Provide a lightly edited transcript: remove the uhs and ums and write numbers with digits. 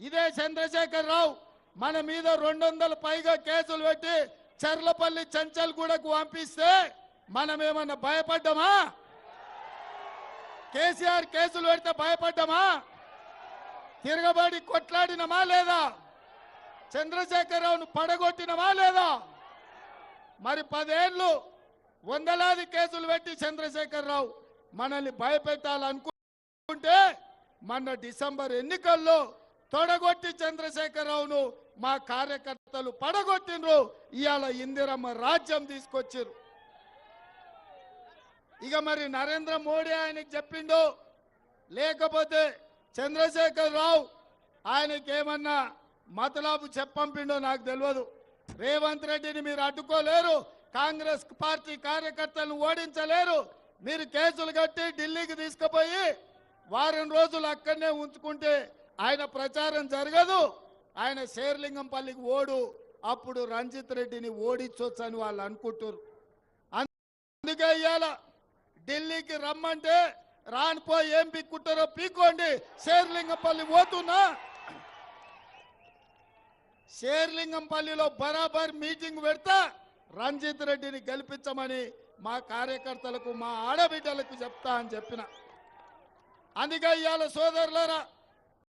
ఇదే చంద్రశేఖర్ రావు మన మీద 200 పైగా కేసులు పెట్టి చర్లపల్లి చంచల్గూడకు పంపిస్తే మనమేమన్నా భయపడ్డామా? కేసీఆర్ కేసులు పెడితే భయపడ్డామా? తిరగబడి కొట్లాడినమా లేదా? చంద్రశేఖర్ రావును పడగొట్టినమా లేదా? మరి 10 ఏళ్ళు వందలాది కేసులు పెట్టి చంద్రశేఖర్ రావు మనల్ని భయపెట్టాలనుకుంటే మన డిసెంబర్ ఎన్నికల్లో తొడగొట్టి చంద్రశేఖర్ రావును మా కార్యకర్తలు పడగొట్టినరు. ఇవాళ ఇందిరమ్మ రాజ్యం తీసుకొచ్చారు. ఇక మరి నరేంద్ర మోడీ ఆయనకి చెప్పిండు, లేకపోతే చంద్రశేఖర్ రావు ఆయనకి ఏమన్నా మతలాబు చెప్పంపిండో నాకు తెలియదు. రేవంత్ రెడ్డిని మీరు అడ్డుకోలేరు, కాంగ్రెస్ పార్టీ కార్యకర్తలను ఓడించలేరు. మీరు కేసులు కట్టి ఢిల్లీకి తీసుకుపోయి వారం రోజులు అక్కడనే ఉంచుకుంటే ఆయన ప్రచారం జరగదు. ఆయన శేర్లింగంపల్లికి ఓడు, అప్పుడు రంజిత్ రెడ్డిని ఓడించవచ్చు అని వాళ్ళు అనుకుంటారు. అందుకే ఇవాళ ఢిల్లీకి రమ్మంటే రానిపోయి ఏం పీక్కుంటారో పీక్కోండి. శేర్లింగంపల్లి పోతున్నా, శేర్లింగంపల్లిలో బరాబర్ మీటింగ్ పెడతా, రంజిత్ రెడ్డిని గెలిపించమని మా కార్యకర్తలకు మా ఆడబిడ్డలకు చెప్తా అని చెప్పిన. అందుకే ఇవాళ సోదరులారా,